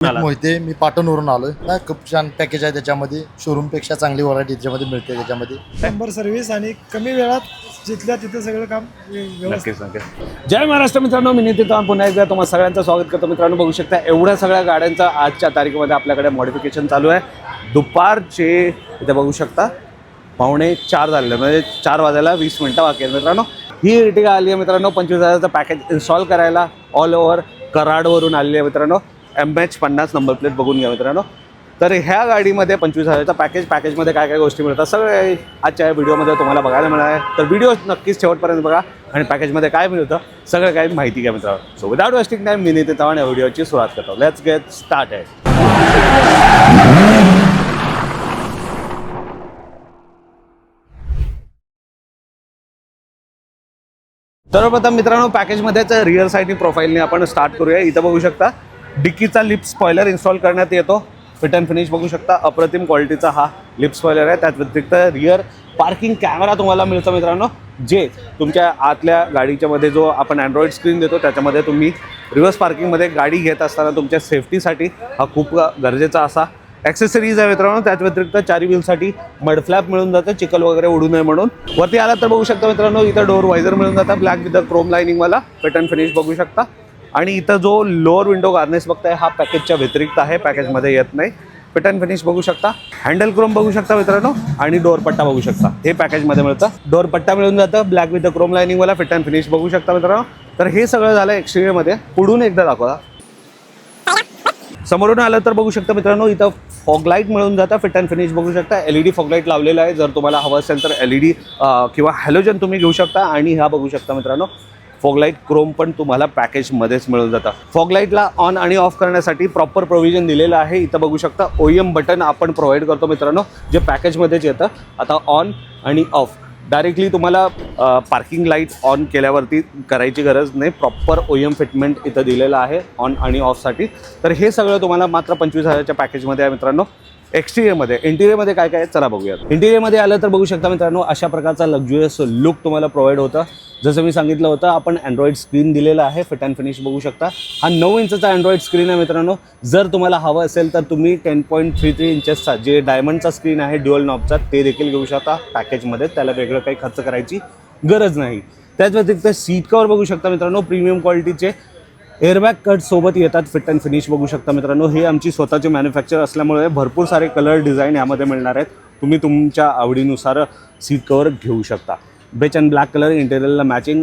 मोहिते मी पाटणवरून आलोय ना. खूप छान पॅकेज आहे त्याच्यामध्ये. शोरूम पेक्षा चांगली व्हरायटी त्याच्यामध्ये मिळते. त्याच्यामध्ये नंबर सर्व्हिस आणि कमी वेळात जिथल्या तिथे सगळं काम व्यवस्थित. नक्कीच. जय महाराष्ट्र मित्रांनो, मी नितीन चव्हाण पुन्हा एकदा तुम्हाला सगळ्यांचं स्वागत करतो. मित्रांनो, बघू शकता एवढ्या सगळ्या गाड्यांचा आजच्या तारखेमध्ये आपल्याकडे मॉडिफिकेशन चालू आहे. दुपारचे इथे बघू शकता 3:45 झालेले, म्हणजे 4 वाजायला 20 मिनटं बाकी आहेत. मित्रांनो, ही इर्टिगा आली आहे मित्रांनो 25,000चं पॅकेज इन्स्टॉल करायला. ऑल ओव्हर कराडवरून आलेली आहे मित्रांनो. MH50 नंबर प्लेट बघून घ्या मित्रांनो. तर ह्या गाडीमध्ये 25,000चा पॅकेजमध्ये काय काय गोष्टी मिळतात सगळे आजच्या या व्हिडिओमध्ये तुम्हाला बघायला मिळणार आहे. तर व्हिडिओ नक्कीच शेवटपर्यंत बघा आणि पॅकेजमध्ये काय मिळतं सगळं काही माहिती घ्या मित्रांनो. सो विदाउट वेस्टिंग टाईम मी नितीन चव्हाण या व्हिडिओची सुरुवात करतो. Let's get started. सर्वप्रथम मित्रांनो, पॅकेजमध्येच रिअर साईडनी प्रोफाईलने आपण स्टार्ट करूया. इथं बघू शकता डिक्कीचा लिप स्पॉयलर इन्स्टॉल करण्यात येतो. फिट अँड फिनिश बघू शकता, अप्रतिम क्वालिटीचा हा लिप स्पॉयलर आहे. त्याच व्यतिरिक्त रिअर पार्किंग कॅमेरा तुम्हाला मिळतो मित्रांनो, जे तुमच्या आतल्या गाडीच्या मध्ये जो आपण अँड्रॉइड स्क्रीन देतो त्याच्यामध्ये तुम्ही रिव्हर्स पार्किंगमध्ये गाडी घेत असताना तुमच्या सेफ्टीसाठी हा खूप गरजेचा असा ॲक्सेसरीज आहे मित्रांनो. त्याच व्यतिरिक्त 4 व्हीलसाठी मडफ्लॅप मिळून जातं, चिखल वगैरे उडू नये म्हणून. वरती आला तर बघू शकता मित्रांनो, इथं डोअर वायझर मिळून जातं ब्लॅक विथ द क्रोम लाइनिंगवाला. फिट अँड फिनिश बघू शकता. आणि इथं जो लोअर विंडो गार्नेस बघताय हा पॅकेजच्या व्यतिरिक्त आहे, पॅकेजमध्ये येत नाही. फिट अँड फिनिश बघू शकता. हँडल क्रोम बघू शकता मित्रांनो आणि डोअर पट्टा बघू शकता, हे पॅकेजमध्ये मिळतं. डोअर पट्टा मिळून जातं ब्लॅक विथ द क्रोम लाइनिंगवाला. फिट अँड फिनिश बघू शकता मित्रांनो. तर हे सगळं झालं एक्सटिरियरमध्ये. पुढून एकदा दाखवा. समोरून आलं तर बघू शकता मित्रांनो, इथं फॉग लाईट मिळून जातं. फिट अँड फिनिश बघू शकता. LED फॉग लाईट लावलेला आहे. जर तुम्हाला हवं असेल तर LED किंवा हॅलोजन तुम्ही घेऊ शकता. आणि हा बघू शकता मित्रांनो, फॉग लाईट क्रोम पण तुम्हाला पॅकेजमध्येच मिळून जातं. फॉग लाईटला ऑन आणि ऑफ करण्यासाठी प्रॉपर प्रोव्हिजन दिलेलं आहे. इथं बघू शकता OEM बटन आपण प्रोव्हाइड करतो मित्रांनो, जे पॅकेजमध्येच येतं. आता ऑन आणि ऑफ डायरेक्टली तुम्हाला पार्किंग लाईट ऑन केल्यावरती करायची गरज नाही. प्रॉपर OEM फिटमेंट इथं दिलेलं आहे ऑन आणि ऑफसाठी. तर हे सगळं तुम्हाला मात्र 25,000च्या पॅकेजमध्ये आहे मित्रांनो. एक्सटिरियरमध्ये इंटिरियरमध्ये काय काय चला बघूयात. इंटिरियरमध्ये आलं तर बघू शकता मित्रांनो, अशा प्रकारचा लक्झुरियस लुक तुम्हाला प्रोव्हाइड होतं. जसं मी सांगितलं होतं, आपण अँड्रॉइड स्क्रीन दिलेला आहे. फिट अँड फिनिश बघू शकता. हा 9 इंचचा अँड्रॉइड स्क्रीन आहे मित्रांनो. जर तुम्हाला हवं असेल तर तुम्ही 10.33 इंचेसचा जे डायमंडचा स्क्रीन आहे ड्युअल नॉबचा, ते देखील घेऊ शकता पॅकेजमध्ये. त्याला वेगळं काही खर्च करायची गरज नाही. त्याच व्यतिरिक्त सीट कवर बघू शकता मित्रांनो, प्रीमियम क्वालिटीचे एअरबॅग कट सोबत येतात. फिट अँड फिनिश बघू शकता मित्रांनो. हे आमची स्वतःची मॅन्युफॅक्चर असल्यामुळे भरपूर सारे कलर डिझाईन यामध्ये मिळणार आहेत. तुम्ही तुमच्या आवडीनुसार सीट कवर घेऊ शकता. बेच अँड ब्लॅक कलर इंटेरियरला मॅचिंग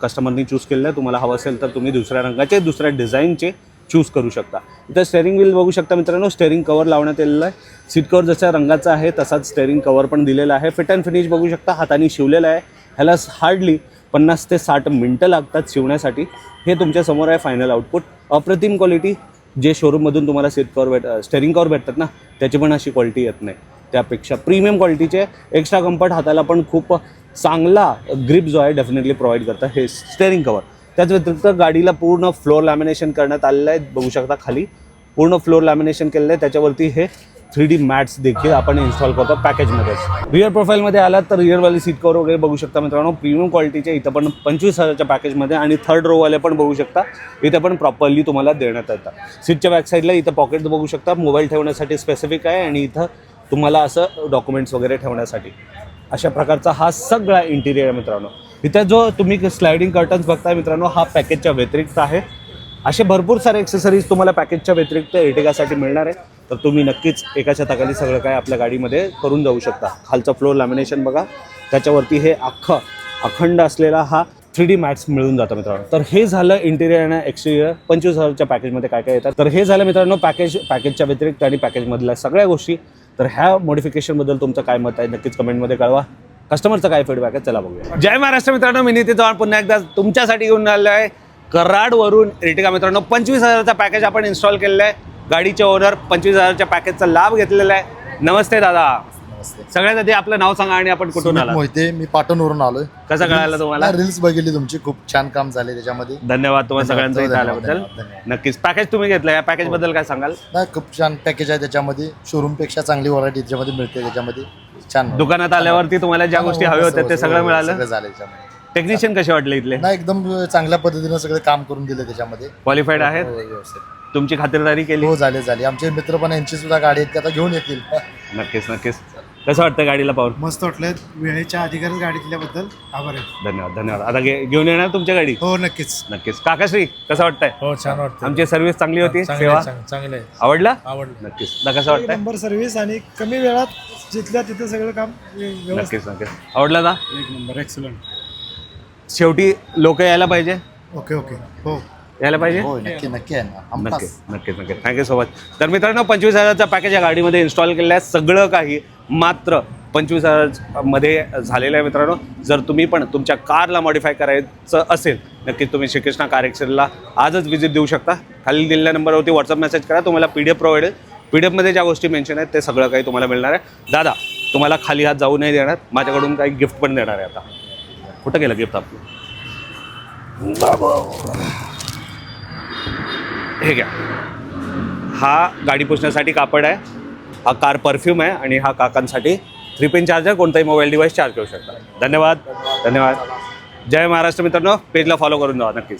कस्टमरनी चूज केलेलं आहे. तुम्हाला हवं असेल तर तुम्ही दुसऱ्या रंगाचे दुसऱ्या डिझाईनचे चूज करू शकता. इथं स्टेअरिंग व्हील बघू शकता मित्रांनो, स्टेअरिंग कवर लावण्यात आलेलं आहे. सीट कवर जशा रंगाचा आहे तसाच स्टेअरिंग कवर पण दिलेला आहे. फिट अँड फिनिश बघू शकता, हाताने शिवलेलं आहे. ह्याला हार्डली 50 ते 60 मिनटं लागतात शिवण्यासाठी. हे तुमच्या समोर आहे फायनल आउटपुट. अप्रतिम क्वालिटी. जे शोरूममधून तुम्हाला सीट कवर स्टेअरिंग कवर भेटतात ना, त्याची पण अशी क्वालिटी येत नाही. त्यापेक्षा प्रीमियम क्वालिटीचे एक्स्ट्रा कम्फर्ट, हाताला पण खूप चांगला ग्रिप जो आहे डेफिनेटली प्रोव्हाइड करतं हे स्टेअरिंग कवर. त्याच व्यतिरिक्त गाडीला पूर्ण फ्लोअर लॅमिनेशन करण्यात आलेलं आहे. बघू शकता खाली पूर्ण फ्लोअर लॅमिनेशन केलेलं आहे. त्याच्यावरती हे 3D मॅट्स देखील आपण इन्स्टॉल करतो पॅकेजमध्येच. रिअर प्रोफाईलमध्ये आलात तर रिअरवाली सीट कवर वगैरे बघू शकता मित्रांनो, प्रीमियम क्वालिटीचे. इथं पण 25,000च्या पॅकेजमध्ये. आणि थर्ड रोवाले पण बघू शकता, इथं पण प्रॉपरली तुम्हाला देण्यात येतं. सीटच्या बॅक साईडला इथं पॉकेट बघू शकता, मोबाईल ठेवण्यासाठी स्पेसिफिक आहे. आणि इथं तुम्हाला असं डॉक्युमेंट्स वगैरे ठेवण्यासाठी अशा प्रकारचा हा सगळा इंटिरियर आहे मित्रांनो. इथं जो तुम्ही स्लायडिंग कर्टन्स बघताय मित्रांनो, हा पॅकेजच्या व्यतिरिक्त आहे. असे भरपूर सारे ॲक्सेसरीज तुम्हाला पॅकेजच्या व्यतिरिक्त इर्टिगासाठी मिळणार आहे. तर तुम्ही नक्कीच एका छताखाली सगळं काय आपल्या गाडीमध्ये करून जाऊ शकता. खालचं फ्लोअर लॅमिनेशन बघा, त्याच्यावरती हे अखंड असलेला हा 3D मॅट्स मिळून जातं मित्रांनो. तर हे झालं इंटिरियर आणि एक्सटिरियर 25,000च्या पॅकेजमध्ये काय काय येतात. तर हे झालं मित्रांनो पॅकेजच्या व्यतिरिक्त आणि पॅकेजमधल्या सगळ्या गोष्टी. तर ह्या मॉडिफिकेशनबद्दल तुमचं काय मत आहे नक्कीच कमेंटमध्ये कळवा. कस्टमरचा काय फीडबॅक आहे चला बघूया. जय महाराष्ट्र मित्रांनो, मी नितीन चव्हाण पुन्हा एकदा तुमच्यासाठी घेऊन आलेलो आहे कराडवरून इर्टिगा मित्रांनो. 25,000चा पॅकेज आपण इन्स्टॉल केलेलं आहे. गाडीचे ओनर 25,000च्या पॅकेजचा लाभ घेतलेला आहे. नमस्ते दादा. सगळ्यात आधी आपलं नाव सांगा आणि आपण कुठून आला. मोहिते मी पाटणवरून आलोय. कसं कळालं तुम्हाला. रील्स बघितली तुमची, खूप छान काम झाले त्याच्यामध्ये. धन्यवाद तुम्हाला सगळ्यांचं इथं आल्याबद्दल. नक्कीच. पॅकेज तुम्ही घेतलं, या पॅकेज बद्दल काय सांगाल. नाही, खूप छान पॅकेज आहे त्याच्यामध्ये. शोरूम पेक्षा चांगली व्हरायटी त्याच्यामध्ये मिळते. त्याच्यामध्ये छान दुकानात आल्यावरती तुम्हाला ज्या गोष्टी हव्या होत्या ते सगळं मिळालं. टेक्निशियन कसे वाटले इथले. नाही, एकदम चांगल्या पद्धतीने सगळं काम करून दिलं त्याच्यामध्ये. क्वालिफाईड आहेत. व्यवस्थित. तुमची खातिरदारी केली. हो झाले आमचे मित्र पण यांची सुद्धा गाडी आहेत, ते आता घेऊन येतील. नक्कीच नक्कीच. कसं वाटतं गाडीला पाहून? मस्त वाटलं, वेळेच्या अधिकारीच गाडी दिल्याबद्दल आभार आहे. धन्यवाद. आता घेऊन येणार तुमच्या गाडी? हो नक्कीच. काकाश्री कसं वाटतंय? हो छान वाटतं. आमची सर्व्हिस चांगली होती, सेवा चांगलं आहे. आवडला? आवडलं. नक्कीच. कसं वाटतंय? नंबर सर्व्हिस आणि कमी वेळात जिथल्या तिथे सगळं काम व्यवस्थित. नक्कीच. आवडला ना? एक नंबर, एक्सलंट. शेवटी लोक यायला पाहिजे. ओके हो यायला पाहिजे. हो नक्की आहे ना, हमखास. नक्कीच. Thank you so much. तर मित्रांनो 25,000चा पॅकेज या गाडीमध्ये इन्स्टॉल केलेलं आहे. सगळं काही मात्र 25,000मध्ये झालेलं आहे मित्रांनो. जर तुम्ही पण तुमच्या कारला मॉडिफाय करायचं असेल, नक्कीच तुम्ही श्रीकृष्णा कार एक्सचेंजला आजच व्हिजिट देऊ शकता. खाली दिलेल्या नंबरवरती व्हॉट्सअप मेसेज करा, तुम्हाला PDF प्रोव्हाइड आहे. PDF ज्या गोष्टी मेन्शन आहेत ते सगळं काही तुम्हाला मिळणार आहे. दादा तुम्हाला खाली हात जाऊ नाही देणार, माझ्याकडून काही गिफ्ट पण देणार आहे. आता कुठं गेलं गिफ्ट आपलं? हे घ्या. हा गाडी पुसण्यासाठी कापड आहे, हा कार परफ्यूम आहे आणि हा काकांसाठी 3 पिन चार्जर. कोणताही मोबाईल डिव्हाइस चार्ज करू शकता. धन्यवाद. जय महाराष्ट्र मित्रांनो. पेजला फॉलो करून जावा नक्कीच.